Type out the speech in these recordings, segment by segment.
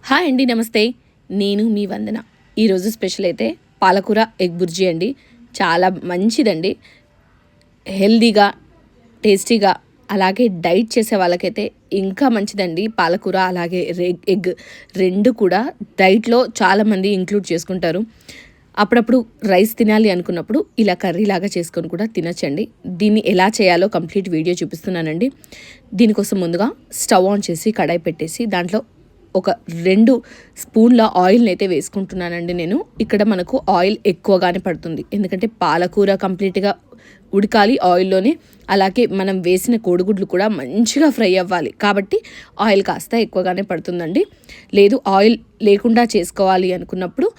Hi అండి, నమస్తే. నేను మీ వందన. ఈరోజు స్పెషల్ అయితే పాలకూర ఎగ్ బుర్జీ అండి. చాలా మంచిదండి. హెల్దీగా, టేస్టీగా, అలాగే డైట్ చేసే వాళ్ళకైతే ఇంకా మంచిదండి. పాలకూర అలాగే ఎగ్ రెండు కూడా డైట్లో చాలామంది ఇంక్లూడ్ చేసుకుంటారు. అప్పుడప్పుడు రైస్ తినాలి అనుకున్నప్పుడు ఇలా కర్రీలాగా చేసుకొని కూడా తినచ్చండి. దీన్ని ఎలా చేయాలో కంప్లీట్ వీడియో చూపిస్తున్నానండి. దీనికోసం ముందుగా స్టవ్ ఆన్ చేసి కడాయి పెట్టేసి దాంట్లో ఒక 2 స్పూన్ల ఆయిల్ని అయితే వేసుకుంటున్నానండి. నేను ఇక్కడ మనకు ఆయిల్ ఎక్కువగానే పడుతుంది, ఎందుకంటే పాలకూర కంప్లీట్గా ఉడకాలి ఆయిల్లోనే. అలాగే మనం వేసిన కోడిగుడ్లు కూడా మంచిగా ఫ్రై అవ్వాలి, కాబట్టి ఆయిల్ కాస్త ఎక్కువగానే పడుతుందండి. లేదు ఆయిల్ లేకుండా చేసుకోవాలి అనుకున్నప్పుడు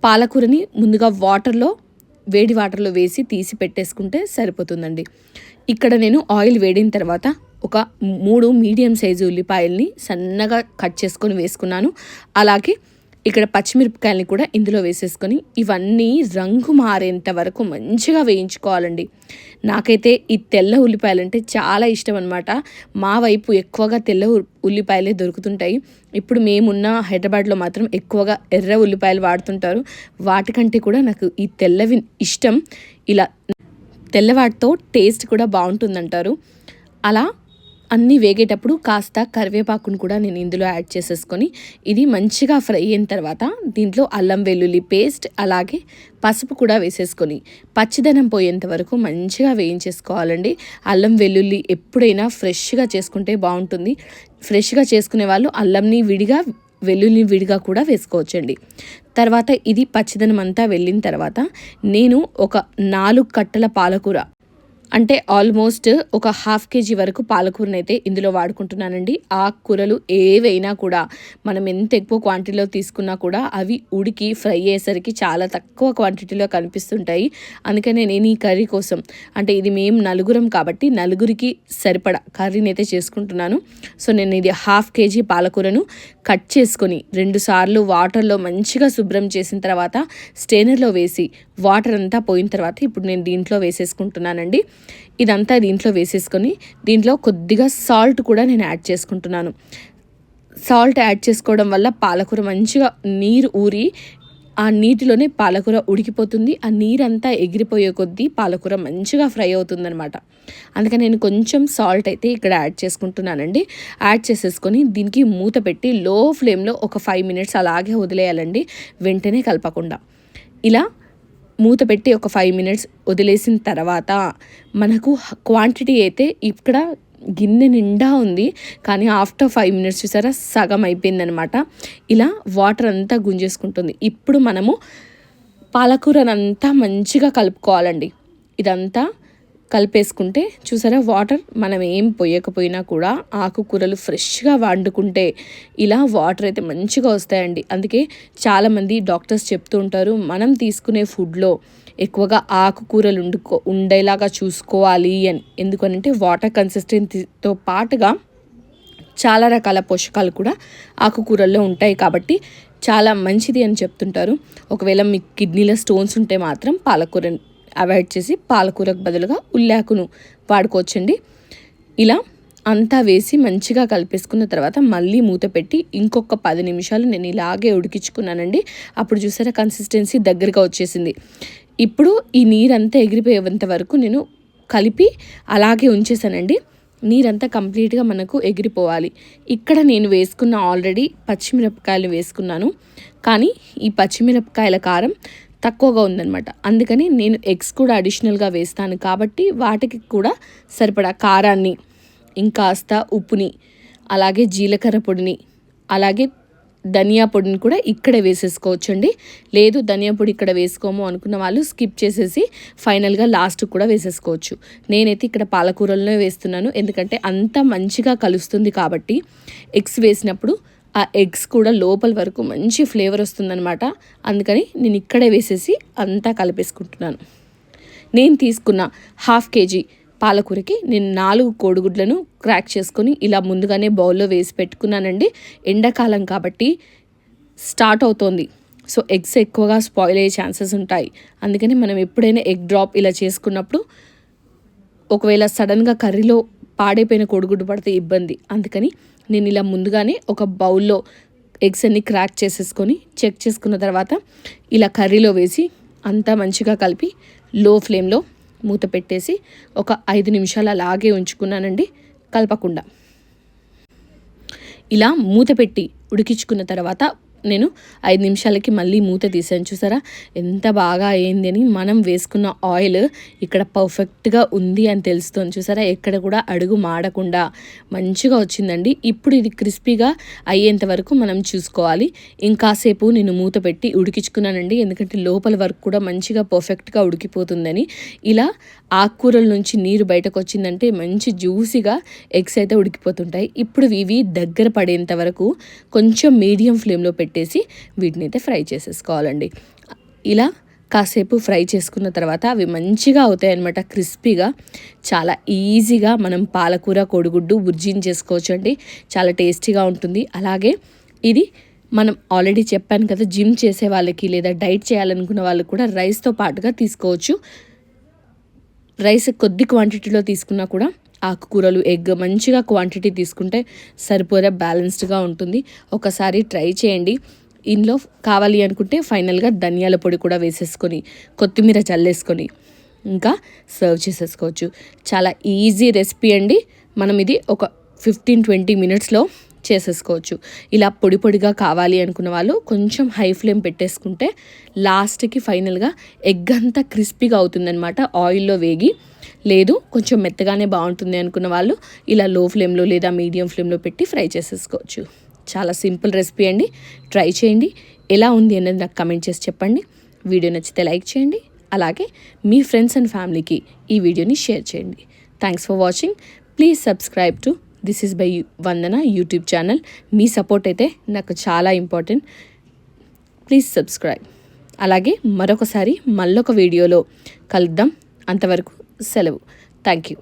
పాలకూరని ముందుగా వేడి వాటర్లో వేసి తీసి పెట్టేసుకుంటే సరిపోతుందండి. ఇక్కడ నేను ఆయిల్ వేడిన తర్వాత ఒక 3 మీడియం సైజు ఉల్లిపాయల్ని సన్నగా కట్ చేసుకొని వేసుకున్నాను. అలాగే ఇక్కడ పచ్చిమిరపకాయలని కూడా ఇందులో వేసేసుకొని ఇవన్నీ రంగు మారేంత వరకు మంచిగా వేయించుకోవాలండి. నాకైతే ఈ తెల్ల ఉల్లిపాయలంటే చాలా ఇష్టం అనమాట. మా వైపు ఎక్కువగా తెల్ల ఉల్లిపాయలే దొరుకుతుంటాయి. ఇప్పుడు మేమున్న హైదరాబాద్లో మాత్రం ఎక్కువగా ఎర్ర ఉల్లిపాయలు వాడుతుంటారు. వాటికంటే కూడా నాకు ఈ తెల్లవి ఇష్టం. ఇలా తెల్లవాటితో టేస్ట్ కూడా బాగుంటుందంటారు. అలా అన్నీ వేగేటప్పుడు కాస్త కరివేపాకును కూడా నేను ఇందులో యాడ్ చేసేసుకొని ఇది మంచిగా ఫ్రై అయిన తర్వాత దీంట్లో అల్లం వెల్లుల్లి పేస్ట్ అలాగే పసుపు కూడా వేసేసుకొని పచ్చిదనం పోయేంత వరకు మంచిగా వేయించేసుకోవాలండి. అల్లం వెల్లుల్లి ఎప్పుడైనా ఫ్రెష్గా చేసుకుంటే బాగుంటుంది. ఫ్రెష్గా చేసుకునే వాళ్ళు అల్లంని విడిగా వెల్లుల్లి విడిగా కూడా వేసుకోవచ్చండి. తర్వాత ఇది పచ్చిదనం అంతా వెళ్ళిన తర్వాత నేను ఒక 4 కట్టల పాలకూర, అంటే ఆల్మోస్ట్ ఒక 1/2 kg వరకు పాలకూరని అయితే ఇందులో వాడుకుంటున్నానండి. ఆకుకూరలు ఏవైనా కూడా మనం ఎంత ఎక్కువ క్వాంటిటీలో తీసుకున్నా కూడా అవి ఉడికి ఫ్రై అయ్యేసరికి చాలా తక్కువ క్వాంటిటీలో కనిపిస్తుంటాయి. అందుకనే నేను ఈ కర్రీ కోసం, అంటే ఇది మేము నలుగురం కాబట్టి నలుగురికి సరిపడా కర్రీని అయితే చేసుకుంటున్నాను. సో నేను ఇది 1/2 kg పాలకూరను కట్ చేసుకొని 2 సార్లు వాటర్లో మంచిగా శుభ్రం చేసిన తర్వాత స్టెయినర్లో వేసి వాటర్ అంతా పోయిన తర్వాత ఇప్పుడు నేను దీంట్లో వేసేసుకుంటున్నానండి. ఇదంతా దీంట్లో వేసేసుకొని దీంట్లో కొద్దిగా సాల్ట్ కూడా నేను యాడ్ చేసుకుంటున్నాను. సాల్ట్ యాడ్ చేసుకోవడం వల్ల పాలకూర మంచిగా నీరు ఊరి ఆ నీటిలోనే పాలకూర ఉడికిపోతుంది. ఆ నీరంతా ఎగిరిపోయే కొద్దీ పాలకూర మంచిగా ఫ్రై అవుతుందనమాట. అందుకని నేను కొంచెం సాల్ట్ అయితే ఇక్కడ యాడ్ చేసుకుంటున్నానండి. యాడ్ చేసేసుకొని దీనికి మూత పెట్టి లో ఫ్లేమ్లో ఒక 5 minutes అలాగే వదిలేయాలండి, వెంటనే కలపకుండా. ఇలా మూత పెట్టి ఒక 5 minutes వదిలేసిన తర్వాత మనకు క్వాంటిటీ అయితే ఇక్కడ గిన్నె నిండా ఉంది, కానీ ఆఫ్టర్ 5 minutes చూసారా సగం అయిపోయిందనమాట. ఇలా వాటర్ అంతా గుంజేసుకుంటుంది. ఇప్పుడు మనము పాలకూరనంతా మంచిగా కలుపుకోవాలండి. ఇదంతా కలిపేసుకుంటే చూసారా వాటర్ మనం ఏం పోయకపోయినా కూడా ఆకుకూరలు ఫ్రెష్గా వండుకుంటే ఇలా వాటర్ అయితే మంచిగా వస్తాయండి. అందుకే చాలామంది డాక్టర్స్ చెప్తూ ఉంటారు, మనం తీసుకునే ఫుడ్లో ఎక్కువగా ఆకుకూరలు ఉండేలాగా చూసుకోవాలి అని. ఎందుకనంటే వాటర్ కన్సిస్టెన్సీతో పాటుగా చాలా రకాల పోషకాలు కూడా ఆకుకూరల్లో ఉంటాయి, కాబట్టి చాలా మంచిది అని చెప్తుంటారు. ఒకవేళ మీకు కిడ్నీలో స్టోన్స్ ఉంటే మాత్రం పాలకూర అవాయిడ్ చేసి పాలకూరకు బదులుగా ఉల్లాకును వాడుకోవచ్చండి. ఇలా అంతా వేసి మంచిగా కలిపేసుకున్న తర్వాత మళ్ళీ మూత పెట్టి ఇంకొక 10 నిమిషాలు నేను ఇలాగే ఉడికించుకున్నానండి. అప్పుడు చూసారా కన్సిస్టెన్సీ దగ్గరగా వచ్చేసింది. ఇప్పుడు ఈ నీరంతా ఎగిరిపోయేంత వరకు నేను కలిపి అలాగే ఉంచేసానండి. నీరంతా కంప్లీట్గా మనకు ఎగిరిపోవాలి. ఇక్కడ నేను వేసుకున్న ఆల్రెడీ పచ్చిమిరపకాయలు వేసుకున్నాను, కానీ ఈ పచ్చిమిరపకాయల కారం తక్కువగా ఉందన్నమాట. అందుకని నేను ఎగ్స్ కూడా అడిషనల్గా వేస్తాను, కాబట్టి వాటికి కూడా సరిపడా కారాన్ని, ఇంకాస్త ఉప్పుని, అలాగే జీలకర్ర పొడిని, అలాగే ధనియా పొడిని కూడా ఇక్కడే వేసేసుకోవచ్చండి. లేదు ధనియా పొడి ఇక్కడ వేసుకోము అనుకున్న వాళ్ళు స్కిప్ చేసేసి ఫైనల్గా లాస్ట్ కూడా వేసేసుకోవచ్చు. నేనైతే ఇక్కడ పాలకూరలోనే వేస్తున్నాను, ఎందుకంటే అంత మంచిగా కలుస్తుంది కాబట్టి. ఎగ్స్ వేసినప్పుడు ఆ ఎగ్స్ కూడా లోపల వరకు మంచి ఫ్లేవర్ వస్తుందన్నమాట. అందుకని నేను ఇక్కడే వేసేసి అంతా కలిపేసుకుంటున్నాను. నేను తీసుకున్న 1/2 kg పాలకూరకి నేను 4 కోడిగుడ్లను క్రాక్ చేసుకొని ఇలా ముందుగానే బౌల్లో వేసి పెట్టుకున్నానండి. ఎండాకాలం కాబట్టి స్టార్ట్ అవుతోంది, సో ఎగ్స్ ఎక్కువగా స్పాయిల్ అయ్యే ఛాన్సెస్ ఉంటాయి. అందుకని మనం ఎప్పుడైనా ఎగ్ డ్రాప్ ఇలా చేసుకున్నప్పుడు ఒకవేళ సడన్గా కర్రీలో పాడైపోయిన కోడిగుడ్డు పడితే ఇబ్బంది. అందుకని నేను ఇలా ముందుగానే ఒక బౌల్లో ఎగ్స్ అన్ని క్రాక్ చేసేసుకొని చెక్ చేసుకున్న తర్వాత ఇలా కర్రీలో వేసి అంతా మంచిగా కలిపి లో ఫ్లేమ్లో మూత పెట్టేసి ఒక 5 నిమిషాలు అలాగే ఉంచుకున్నానండి కలపకుండా. ఇలా మూత పెట్టి ఉడికించుకున్న తర్వాత నేను 5 నిమిషాలకి మళ్ళీ మూత తీసాను. చూసారా ఎంత బాగా అయింది అని. మనం వేసుకున్న ఆయిల్ ఇక్కడ పర్ఫెక్ట్గా ఉంది అని తెలుస్తుంది. చూసారా ఎక్కడ కూడా అడుగు మాడకుండా మంచిగా వచ్చిందండి. ఇప్పుడు ఇది క్రిస్పీగా అయ్యేంత వరకు మనం చూసుకోవాలి. ఇంకాసేపు నేను మూత పెట్టి ఉడికించుకున్నానండి, ఎందుకంటే లోపల వరకు కూడా మంచిగా పర్ఫెక్ట్గా ఉడికిపోతుందని. ఇలా ఆకుకూరల నుంచి నీరు బయటకు వచ్చిందంటే మంచి జ్యూసీగా ఎగ్స్ అయితే ఉడికిపోతుంటాయి. ఇప్పుడు ఇవి దగ్గర పడేంత వరకు కొంచెం మీడియం ఫ్లేమ్లో పెట్టేసి వీటిని అయితే ఫ్రై చేసేసుకోవాలండి. ఇలా కాసేపు ఫ్రై చేసుకున్న తర్వాత అవి మంచిగా అవుతాయి అన్నమాట, క్రిస్పీగా. చాలా ఈజీగా మనం పాలకూర కోడిగుడ్డు బుర్జీని చేసుకోవచ్చు అండి. చాలా టేస్టీగా ఉంటుంది. అలాగే ఇది మనం ఆల్రెడీ చెప్పాను కదా, జిమ్ చేసే వాళ్ళకి లేదా డైట్ చేయాలనుకున్న వాళ్ళకి కూడా రైస్తో పాటుగా తీసుకోవచ్చు. రైస్ కొద్ది క్వాంటిటీలో తీసుకున్నా కూడా ఆకుకూరలు ఎగ్ మంచిగా క్వాంటిటీ తీసుకుంటే సరిపోయే బ్యాలెన్స్డ్గా ఉంటుంది. ఒకసారి ట్రై చేయండి. ఇందులో కావాలి అనుకుంటే ఫైనల్గా ధనియాల పొడి కూడా వేసేసుకొని కొత్తిమీర చల్లేసుకొని ఇంకా సర్వ్ చేసేసుకోవచ్చు. చాలా ఈజీ రెసిపీ అండి. మనం ఇది ఒక 15-20 మినిట్స్లో చేసేసుకోవచ్చు. ఇలా పొడి పొడిగా కావాలి అనుకున్న వాళ్ళు కొంచెం హై ఫ్లేమ్ పెట్టేసుకుంటే లాస్ట్కి ఫైనల్గా ఎగ్ అంతా క్రిస్పీగా అవుతుందన్నమాట ఆయిల్లో వేగి. లేదు కొంచెం మెత్తగానే బాగుంటుంది అనుకున్న వాళ్ళు ఇలా లో ఫ్లేమ్లో లేదా మీడియం ఫ్లేమ్లో పెట్టి ఫ్రై చేసేసుకోవచ్చు. చాలా సింపుల్ రెసిపీ అండి. ట్రై చేయండి. ఎలా ఉంది అనేది నాకు కమెంట్ చేసి చెప్పండి. వీడియో నచ్చితే లైక్ చేయండి. అలాగే మీ ఫ్రెండ్స్ అండ్ ఫ్యామిలీకి ఈ వీడియోని షేర్ చేయండి. Thanks for watching. Please subscribe to this is by Vandana YouTube channel. Me support అయితే నాకు చాలా ఇంపార్టెంట్. Please subscribe. అలాగే మరొకసారి మళ్ళొక వీడియోలో కలుద్దాం. అంతవరకు సెలవు. Thank you.